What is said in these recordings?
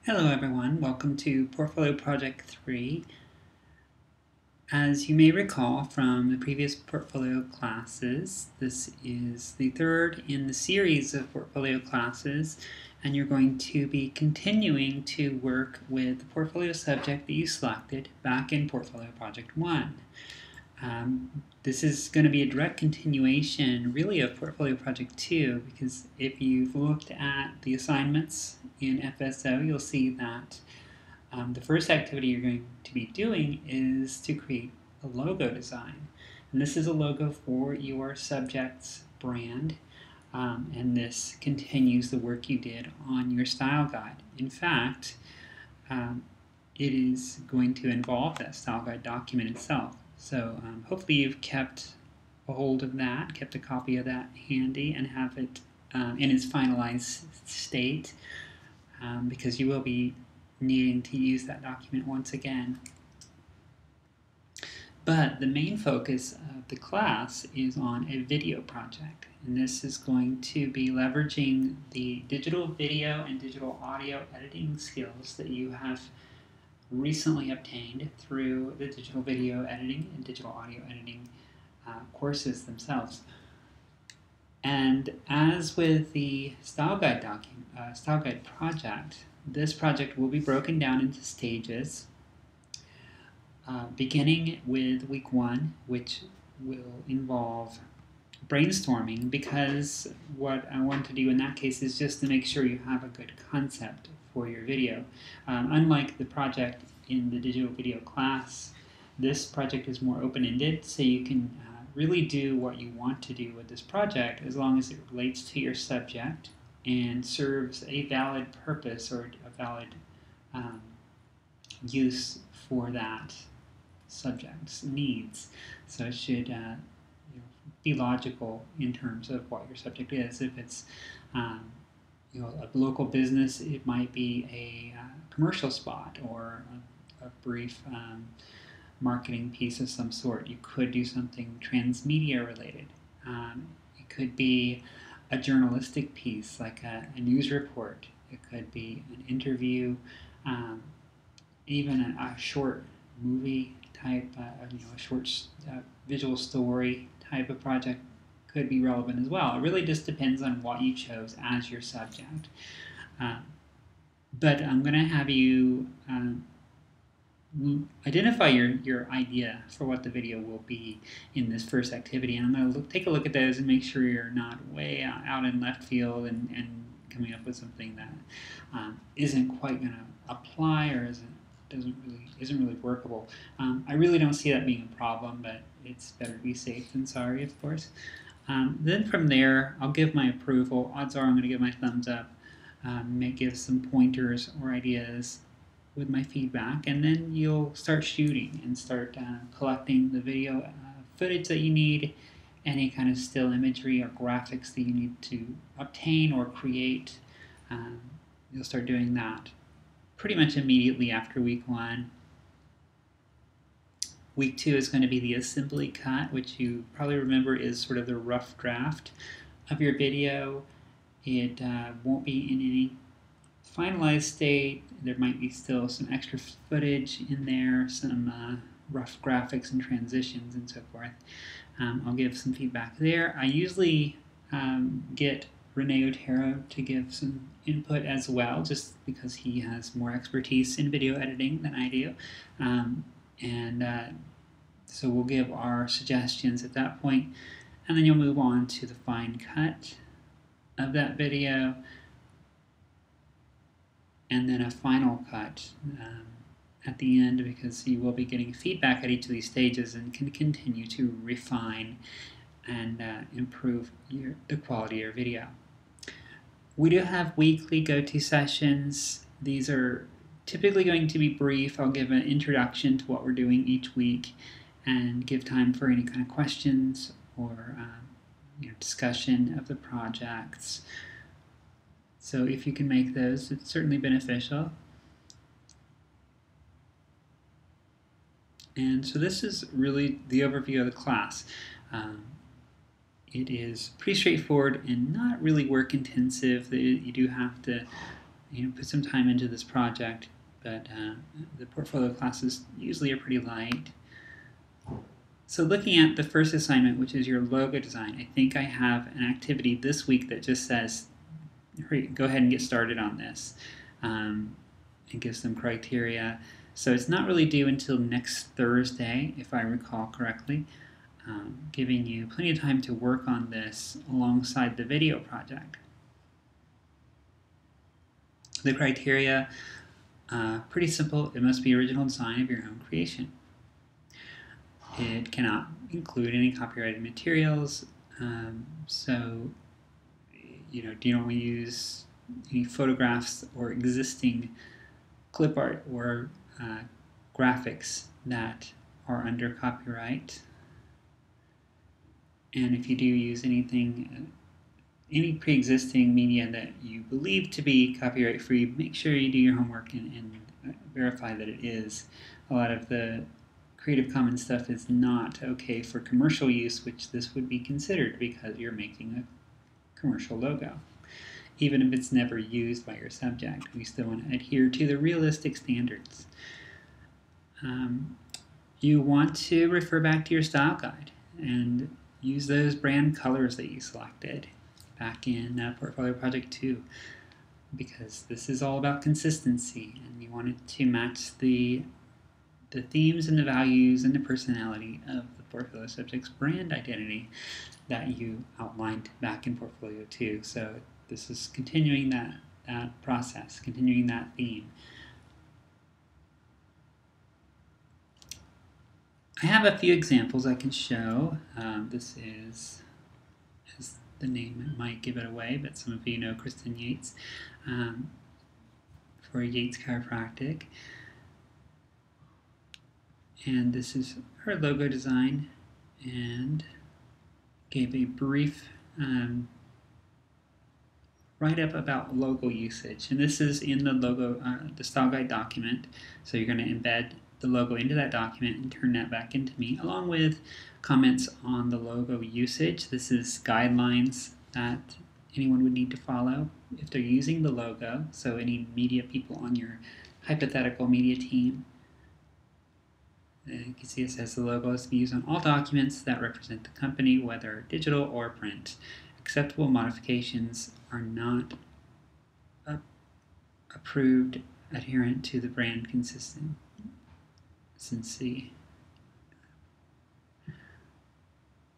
Hello everyone, welcome to Portfolio Project 3. As you may recall from the previous portfolio classes, this is the third in the series of portfolio classes, and you're going to be continuing to work with the portfolio subject that you selected back in Portfolio Project 1. This is going to be a direct continuation really of Portfolio Project 2, because if you've looked at the assignments in FSO, you'll see that the first activity you're going to be doing is to create a logo design. And this is a logo for your subject's brand, and this continues the work you did on your style guide. In fact, it is going to involve that style guide document itself. So hopefully you've kept a hold of that, kept a copy of that handy, and have it in its finalized state, because you will be needing to use that document once again. But the main focus of the class is on a video project, and this is going to be leveraging the digital video and digital audio editing skills that you have recently obtained through the digital video editing and digital audio editing courses themselves. And as with the style guide project, this project will be broken down into stages, beginning with week 1, which will involve brainstorming, because what I want to do in that case is just to make sure you have a good concept for your video. Unlike the project in the digital video class, this project is more open-ended, so you can really do what you want to do with this project as long as it relates to your subject and serves a valid purpose or a valid use for that subject's needs. So it should be logical in terms of what your subject is. If it's a local business, it might be a commercial spot or a brief marketing piece of some sort. You could do something transmedia related. It could be a journalistic piece, like a news report. It could be an interview, even a short movie type, a short visual story type of project could be relevant as well. It really just depends on what you chose as your subject. But I'm going to have you identify your idea for what the video will be in this first activity, and I'm going to take a look at those and make sure you're not way out in left field and coming up with something that isn't quite going to apply or isn't really workable. I really don't see that being a problem, but it's better to be safe than sorry, of course. Then from there, I'll give my approval. Odds are I'm going to give my thumbs up, may give some pointers or ideas with my feedback, and then you'll start shooting and start collecting the video footage that you need, any kind of still imagery or graphics that you need to obtain or create. You'll start doing that pretty much immediately after week 1. Week 2 is going to be the assembly cut, which you probably remember is sort of the rough draft of your video. It won't be in any finalized state. There might be still some extra footage in there, some rough graphics and transitions and so forth. I'll give some feedback there. I usually get Rene Otero to give some input as well, just because he has more expertise in video editing than I do. So we'll give our suggestions at that point, and then you'll move on to the fine cut of that video, and then a final cut at the end, because you will be getting feedback at each of these stages and can continue to refine and improve the quality of your video. We do have weekly go-to sessions. These are typically going to be brief. I'll give an introduction to what we're doing each week and give time for any kind of questions or discussion of the projects. So if you can make those, it's certainly beneficial. And so this is really the overview of the class. It is pretty straightforward and not really work intensive. You do have to put some time into this project, but the portfolio classes usually are pretty light. So looking at the first assignment, which is your logo design, I think I have an activity this week that just says, go ahead and get started on this, and give some criteria. So it's not really due until next Thursday, if I recall correctly, giving you plenty of time to work on this alongside the video project. The criteria, pretty simple. It must be original design of your own creation. It cannot include any copyrighted materials. So, do you want to use any photographs or existing clip art or graphics that are under copyright? And if you do use anything, any pre-existing media that you believe to be copyright-free, make sure you do your homework and verify that it is. A lot of the Creative Commons stuff is not okay for commercial use, which this would be considered because you're making a commercial logo. Even if it's never used by your subject, we still want to adhere to the realistic standards. You want to refer back to your style guide and use those brand colors that you selected back in Portfolio Project 2, because this is all about consistency, and you want it to match the themes and the values and the personality of the portfolio subject's brand identity that you outlined back in Portfolio 2. So this is continuing that process, continuing that theme. I have a few examples I can show. This is, as the name might give it away, but some of you know Kristen Yates for Yates Chiropractic. And this is her logo design, and gave a brief write-up about logo usage. And this is in the logo, the style guide document. So you're going to embed the logo into that document and turn that back into me, along with comments on the logo usage. This is guidelines that anyone would need to follow if they're using the logo. So any media people on your hypothetical media team. You can see it says the logo is to be used on all documents that represent the company, whether digital or print. Acceptable modifications are not approved adherent to the brand consistency.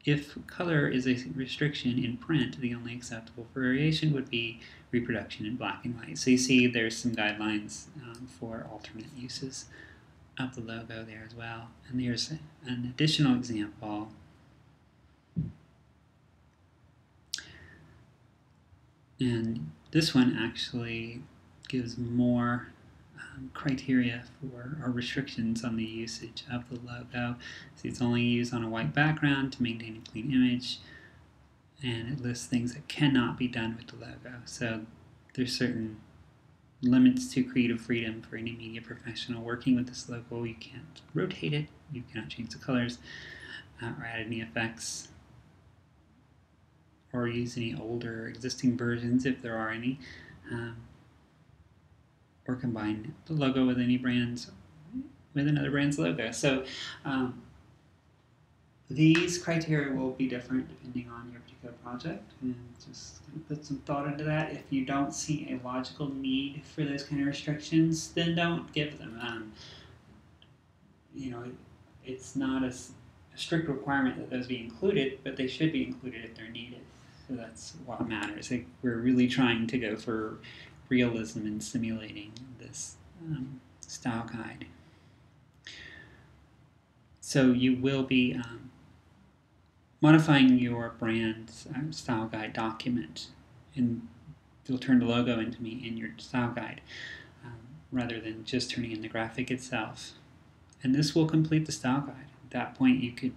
If color is a restriction in print, the only acceptable variation would be reproduction in black and white. So you see there's some guidelines for alternate uses of the logo there as well. And there's an additional example. And this one actually gives more criteria for or restrictions on the usage of the logo. So it's only used on a white background to maintain a clean image, and it lists things that cannot be done with the logo. So there's certain limits to creative freedom for any media professional working with this logo. You can't rotate it, you cannot change the colors, or add any effects, or use any older existing versions if there are any, or combine the logo with any brands with another brand's logo. So these criteria will be different depending on your particular project, and just put some thought into that. If you don't see a logical need for those kind of restrictions, then don't give them. It's not a strict requirement that those be included, but they should be included if they're needed. So that's what matters. We're really trying to go for realism in simulating this style guide. So you will be modifying your brand's style guide document, and you'll turn the logo into me in your style guide rather than just turning in the graphic itself. And this will complete the style guide. At that point, you could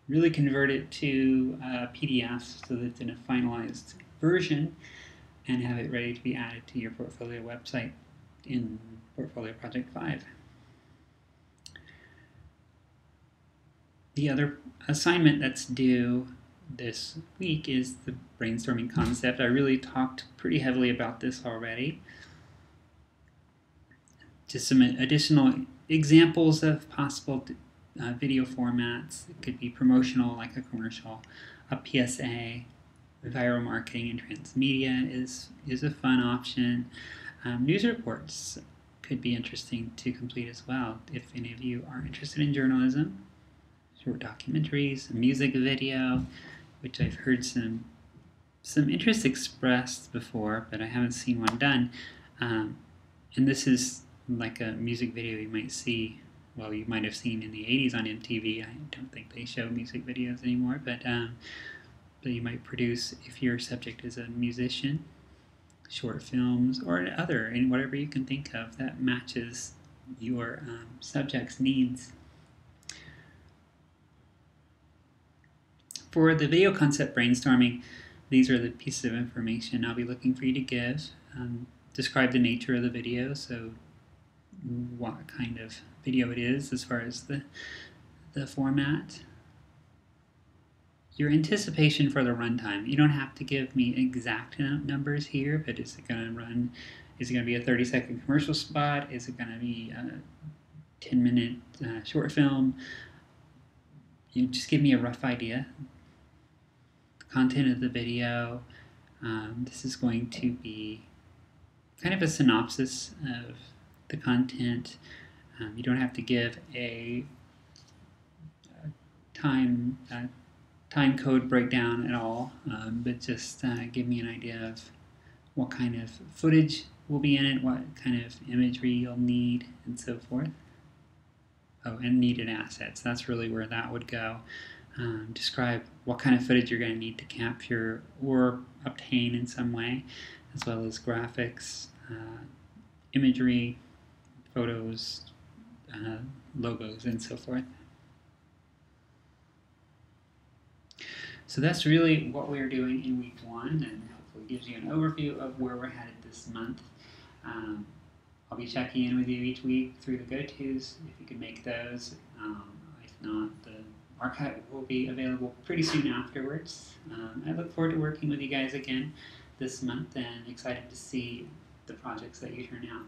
really convert it to PDF so that it's in a finalized version and have it ready to be added to your portfolio website in Portfolio Project 5. The other assignment that's due this week is the brainstorming concept. I really talked pretty heavily about this already. just some additional examples of possible video formats. It could be promotional, like a commercial, a PSA, viral marketing and transmedia is a fun option. News reports could be interesting to complete as well if any of you are interested in journalism. Short documentaries, a music video, which I've heard some interest expressed before, but I haven't seen one done. And this is like a music video you might see, well, you might have seen in the 80s on MTV. I don't think they show music videos anymore, but you might produce, if your subject is a musician, short films or and whatever you can think of that matches your subject's needs. For the video concept brainstorming, these are the pieces of information I'll be looking for you to give. Describe the nature of the video, so what kind of video it is as far as the format. Your anticipation for the runtime. You don't have to give me exact numbers here, but is it going to run? Is it going to be a 30-second commercial spot? Is it going to be a 10-minute short film? You just give me a rough idea. The content of the video. This is going to be kind of a synopsis of the content. You don't have to give a time code breakdown at all, but just give me an idea of what kind of footage will be in it, what kind of imagery you'll need, and so forth. Oh, and needed assets. That's really where that would go. Describe what kind of footage you're going to need to capture or obtain in some way, as well as graphics, imagery, photos, logos, and so forth. So that's really what we're doing in week 1, and hopefully gives you an overview of where we're headed this month. I'll be checking in with you each week through the go-tos, if you can make those. If not, the archive will be available pretty soon afterwards. I look forward to working with you guys again this month, and excited to see the projects that you turn out.